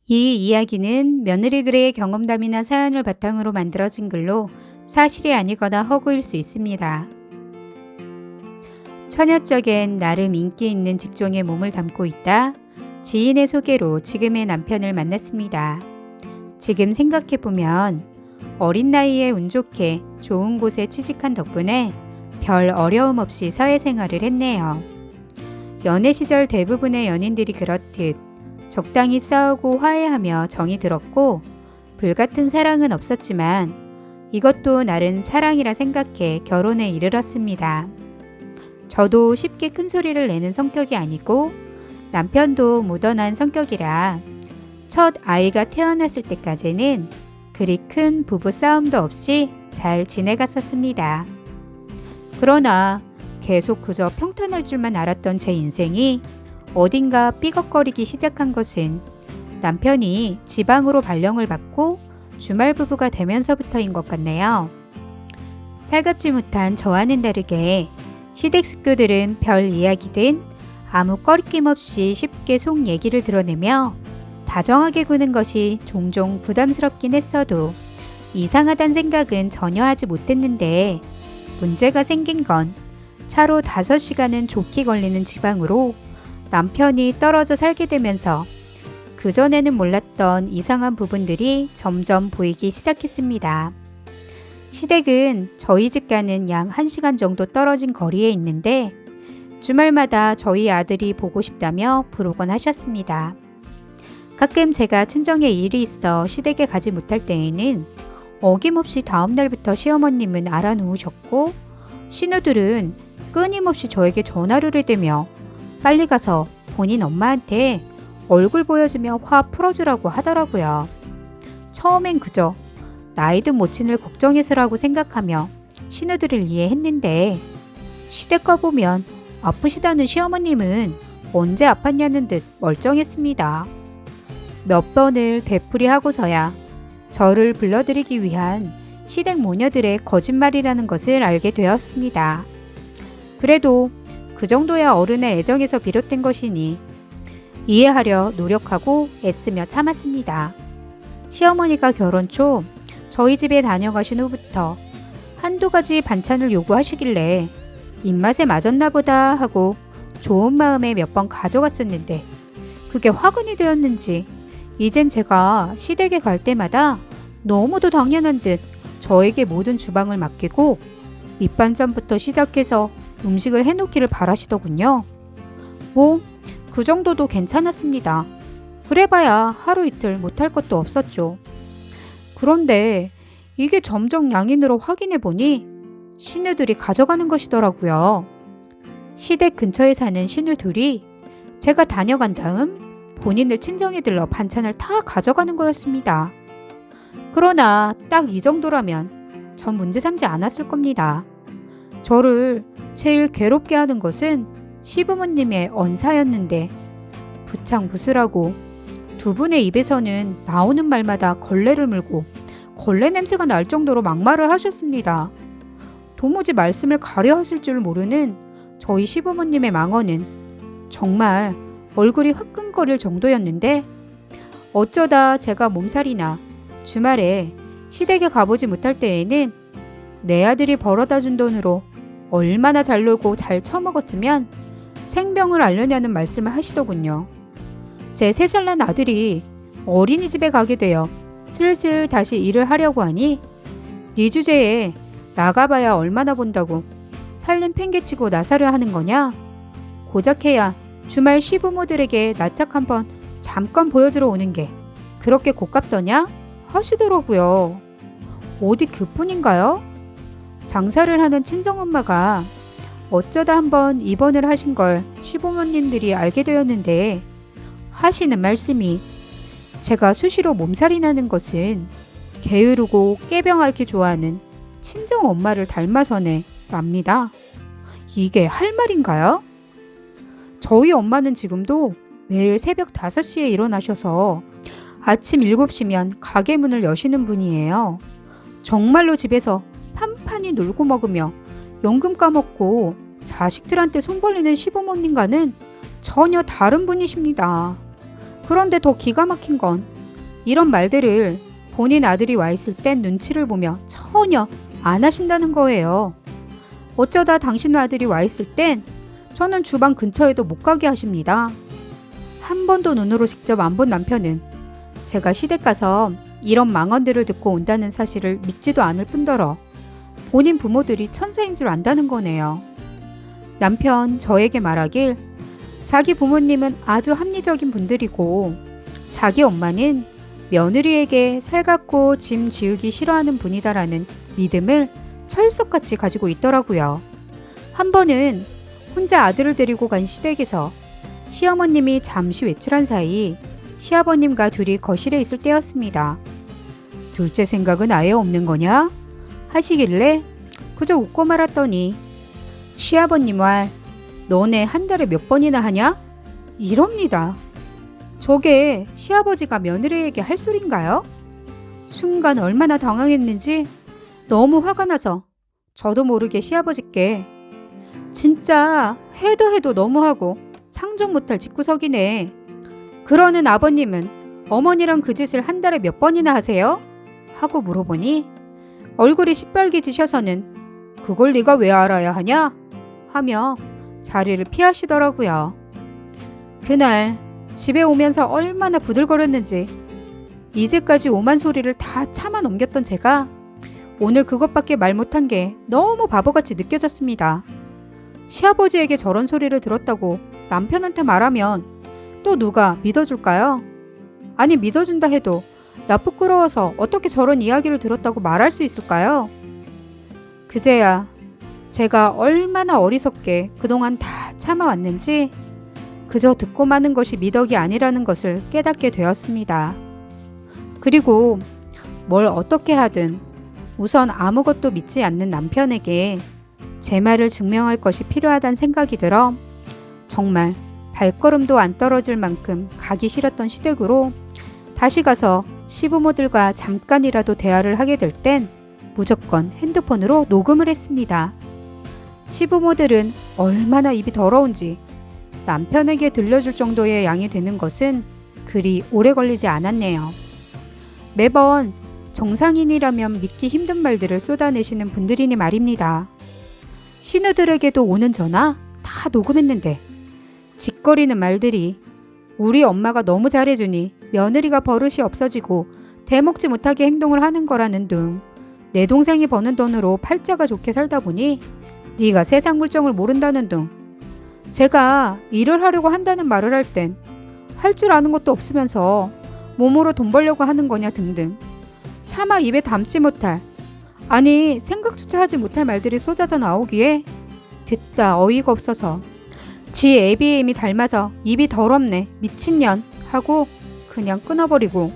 이 이야기는 며느리들의 경험담이나 사연을 바탕으로 만들어진 글로 사실이 아니거나 허구일 수 있습니다. 처녀적엔 나름 인기 있는 직종에 몸을 담고 있다. 지인의 소개로 지금의 남편을 만났습니다. 지금 생각해보면 어린 나이에 운 좋게 좋은 곳에 취직한 덕분에 별 어려움 없이 사회생활을 했네요. 연애 시절 대부분의 연인들이 그렇듯 적당히 싸우고 화해하며 정이 들었고 불같은 사랑은 없었지만 이것도 나름 사랑이라 생각해 결혼에 이르렀습니다. 저도 쉽게 큰 소리를 내는 성격이 아니고 남편도 무던한 성격이라 첫 아이가 태어났을 때까지는 그리 큰 부부 싸움도 없이 잘 지내갔었습니다. 그러나 계속 그저 평탄할 줄만 알았던 제 인생이 어딘가 삐걱거리기 시작한 것은 남편이 지방으로 발령을 받고 주말 부부가 되면서부터인 것 같네요. 살갑지 못한 저와는 다르게 시댁 식구들은 별 이야기든 아무 꺼리낌 없이 쉽게 속 얘기를 드러내며 다정하게 구는 것이 종종 부담스럽긴 했어도 이상하단 생각은 전혀 하지 못했는데 문제가 생긴 건 차로 5시간은 좋게 걸리는 지방으로 남편이 떨어져 살게 되면서 그전에는 몰랐던 이상한 부분들이 점점 보이기 시작했습니다. 시댁은 저희 집과는 약 1시간 정도 떨어진 거리에 있는데 주말마다 저희 아들이 보고 싶다며 부르곤 하셨습니다. 가끔 제가 친정에 일이 있어 시댁에 가지 못할 때에는 어김없이 다음날부터 시어머님은 알아누우셨고 신우들은 끊임없이 저에게 전화를 해대며 빨리 가서 본인 엄마한테 얼굴 보여주며 화 풀어주라고 하더라고요. 처음엔 그저 나이든 모친을 걱정해서라고 생각하며 신우들을 이해했는데 시댁 가보면 아프시다는 시어머님은 언제 아팠냐는 듯 멀쩡했습니다. 몇 번을 되풀이하고서야 저를 불러들이기 위한 시댁 모녀들의 거짓말이라는 것을 알게 되었습니다. 그래도 그 정도야 어른의 애정에서 비롯된 것이니 이해하려 노력하고 애쓰며 참았습니다. 시어머니가 결혼 초 저희 집에 다녀가신 후부터 한두 가지 반찬을 요구하시길래 입맛에 맞았나 보다 하고 좋은 마음에 몇 번 가져갔었는데 그게 화근이 되었는지 이젠 제가 시댁에 갈 때마다 너무도 당연한 듯 저에게 모든 주방을 맡기고 밑반찬부터 시작해서 음식을 해놓기를 바라시더군요. 뭐 그 정도도 괜찮았습니다. 그래봐야 하루 이틀 못할 것도 없었죠. 그런데 이게 점점 양인으로 확인해보니 신우들이 가져가는 것이더라고요. 시댁 근처에 사는 신우 둘이 제가 다녀간 다음 본인들 친정에 들러 반찬을 다 가져가는 거였습니다. 그러나 딱 이 정도라면 전 문제 삼지 않았을 겁니다. 저를 제일 괴롭게 하는 것은 시부모님의 언사였는데 부창부수라고 두 분의 입에서는 나오는 말마다 걸레를 물고 걸레 냄새가 날 정도로 막말을 하셨습니다. 도무지 말씀을 가려 하실 줄 모르는 저희 시부모님의 망언은 정말 얼굴이 화끈거릴 정도였는데 어쩌다 제가 몸살이나 주말에 시댁에 가보지 못할 때에는 내 아들이 벌어다 준 돈으로 얼마나 잘 놀고 잘 처먹었으면 생병을 앓느냐는 말씀을 하시더군요. 제 3살 난 아들이 어린이집에 가게 되어 슬슬 다시 일을 하려고 하니 네 주제에 나가봐야 얼마나 본다고 살림 팽개치고 나서려 하는 거냐? 고작해야 주말 시부모들에게 낯짝 한번 잠깐 보여주러 오는 게 그렇게 고깝더냐? 하시더라고요. 어디 그뿐인가요? 장사를 하는 친정엄마가 어쩌다 한번 입원을 하신 걸 시부모님들이 알게 되었는데 하시는 말씀이 제가 수시로 몸살이 나는 것은 게으르고 깨병 앓기 좋아하는 친정엄마를 닮아서네 랍니다. 이게 할 말인가요? 저희 엄마는 지금도 매일 새벽 5시에 일어나셔서 아침 7시면 가게 문을 여시는 분이에요. 정말로 집에서 판판히 놀고 먹으며 연금 까먹고 자식들한테 손 벌리는 시부모님과는 전혀 다른 분이십니다. 그런데 더 기가 막힌 건 이런 말들을 본인 아들이 와 있을 땐 눈치를 보며 전혀 안 하신다는 거예요. 어쩌다 당신 아들이 와 있을 땐 저는 주방 근처에도 못 가게 하십니다. 한 번도 눈으로 직접 안 본 남편은 제가 시댁 가서 이런 망언들을 듣고 온다는 사실을 믿지도 않을 뿐더러 본인 부모들이 천사인 줄 안다는 거네요. 남편 저에게 말하길 자기 부모님은 아주 합리적인 분들이고 자기 엄마는 며느리에게 살갑고 짐 지우기 싫어하는 분이다라는 믿음을 철석같이 가지고 있더라고요. 한 번은 혼자 아들을 데리고 간 시댁에서 시어머님이 잠시 외출한 사이 시아버님과 둘이 거실에 있을 때였습니다. 둘째 생각은 아예 없는 거냐? 하시길래 그저 웃고 말았더니 시아버님 말 너네 한 달에 몇 번이나 하냐? 이럽니다. 저게 시아버지가 며느리에게 할 소린가요? 순간 얼마나 당황했는지 너무 화가 나서 저도 모르게 시아버지께 진짜 해도 너무하고 상종 못할 집구석이네. 그러는 아버님은 어머니랑 그 짓을 한 달에 몇 번이나 하세요? 하고 물어보니 얼굴이 시뻘개지셔서는 그걸 네가 왜 알아야 하냐? 하며 자리를 피하시더라고요. 그날 집에 오면서 얼마나 부들거렸는지 이제까지 오만 소리를 다 참아 넘겼던 제가 오늘 그것밖에 말 못한 게 너무 바보같이 느껴졌습니다. 시아버지에게 저런 소리를 들었다고 남편한테 말하면 또 누가 믿어줄까요? 아니 믿어준다 해도 나 부끄러워서 어떻게 저런 이야기를 들었다고 말할 수 있을까요? 그제야 제가 얼마나 어리석게 그동안 다 참아왔는지 그저 듣고 마는 것이 미덕이 아니라는 것을 깨닫게 되었습니다. 그리고 뭘 어떻게 하든 우선 아무것도 믿지 않는 남편에게 제 말을 증명할 것이 필요하다는 생각이 들어 정말 발걸음도 안 떨어질 만큼 가기 싫었던 시댁으로 다시 가서 시부모들과 잠깐이라도 대화를 하게 될 땐 무조건 핸드폰으로 녹음을 했습니다. 시부모들은 얼마나 입이 더러운지 남편에게 들려줄 정도의 양이 되는 것은 그리 오래 걸리지 않았네요. 매번 정상인이라면 믿기 힘든 말들을 쏟아내시는 분들이니 말입니다. 신우들에게도 오는 전화 다 녹음했는데 짓거리는 말들이 우리 엄마가 너무 잘해주니 며느리가 버릇이 없어지고 대먹지 못하게 행동을 하는 거라는 등 내 동생이 버는 돈으로 팔자가 좋게 살다 보니 네가 세상 물정을 모른다는 등 제가 일을 하려고 한다는 말을 할 땐 할 줄 아는 것도 없으면서 몸으로 돈 벌려고 하는 거냐 등등 차마 입에 담지 못할 아니 생각조차 하지 못할 말들이 쏟아져 나오기에 듣다 어이가 없어서 지 애비애미 닮아서 입이 더럽네 미친년 하고 그냥 끊어버리고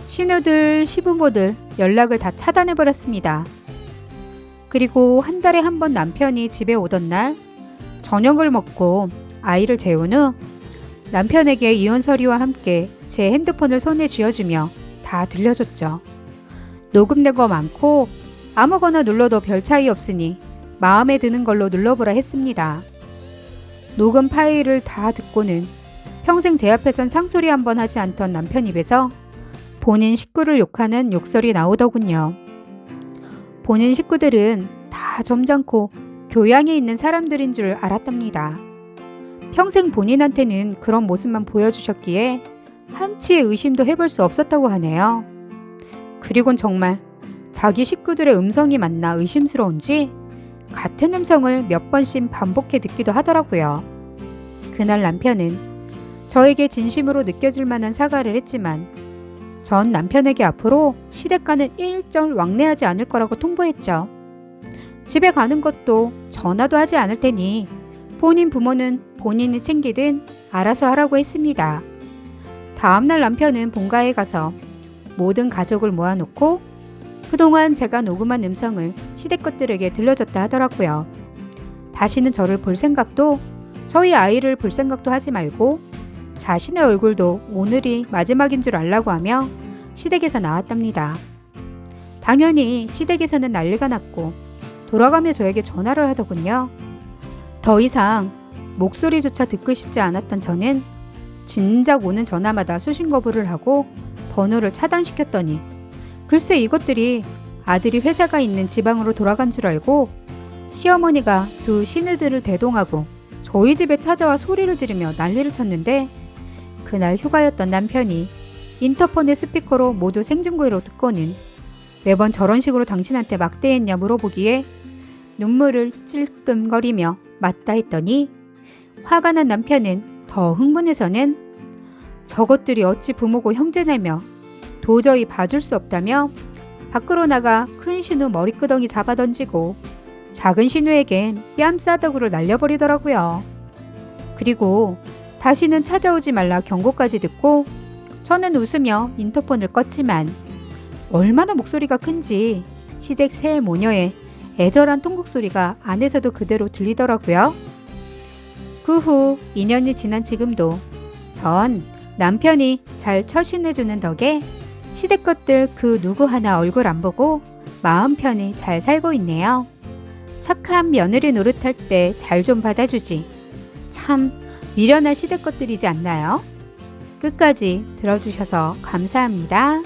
신우들 시부모들 연락을 다 차단해버렸습니다. 그리고 한 달에 한 번 남편이 집에 오던 날 저녁을 먹고 아이를 재운 후 남편에게 이혼 서류와 함께 제 핸드폰을 손에 쥐어주며 다 들려줬죠. 녹음된 거 많고 아무거나 눌러도 별 차이 없으니 마음에 드는 걸로 눌러보라 했습니다. 녹음 파일을 다 듣고는 평생 제 앞에선 상소리 한 번 하지 않던 남편 입에서 본인 식구를 욕하는 욕설이 나오더군요. 본인 식구들은 다 점잖고 교양이 있는 사람들인 줄 알았답니다. 평생 본인한테는 그런 모습만 보여주셨기에 한치의 의심도 해볼 수 없었다고 하네요. 그리곤 정말 자기 식구들의 음성이 맞나 의심스러운지 같은 음성을 몇 번씩 반복해 듣기도 하더라고요. 그날 남편은 저에게 진심으로 느껴질 만한 사과를 했지만 전 남편에게 앞으로 시댁과는 일절 왕래하지 않을 거라고 통보했죠. 집에 가는 것도 전화도 하지 않을 테니 본인 부모는 본인이 챙기든 알아서 하라고 했습니다. 다음날 남편은 본가에 가서 모든 가족을 모아놓고 그동안 제가 녹음한 음성을 시댁 것들에게 들려줬다 하더라고요. 다시는 저를 볼 생각도 저희 아이를 볼 생각도 하지 말고 자신의 얼굴도 오늘이 마지막인 줄 알라고 하며 시댁에서 나왔답니다. 당연히 시댁에서는 난리가 났고 돌아가며 저에게 전화를 하더군요. 더 이상 목소리조차 듣고 싶지 않았던 저는 진작 오는 전화마다 수신 거부를 하고 번호를 차단시켰더니 글쎄 이것들이 아들이 회사가 있는 지방으로 돌아간 줄 알고 시어머니가 두 시누들을 대동하고 저희 집에 찾아와 소리를 지르며 난리를 쳤는데 그날 휴가였던 남편이 인터폰의 스피커로 모두 생중계로 듣고는 매번 저런 식으로 당신한테 막대했냐 물어보기에 눈물을 찔끔거리며 맞다 했더니 화가 난 남편은 더 흥분해서는 저것들이 어찌 부모고 형제냐며 도저히 봐줄 수 없다며 밖으로 나가 큰 신우 머리끄덩이 잡아던지고 작은 신우에겐 뺨싸다구를 날려버리더라고요. 그리고 다시는 찾아오지 말라 경고까지 듣고 저는 웃으며 인터폰을 껐지만 얼마나 목소리가 큰지 시댁 새 모녀의 애절한 통곡 소리가 안에서도 그대로 들리더라고요. 그 후 2년이 지난 지금도 전 남편이 잘 처신해주는 덕에 시댁 것들 그 누구 하나 얼굴 안 보고 마음 편히 잘 살고 있네요. 착한 며느리 노릇할 때 잘 좀 받아주지. 참 미련한 시댁 것들이지 않나요? 끝까지 들어주셔서 감사합니다.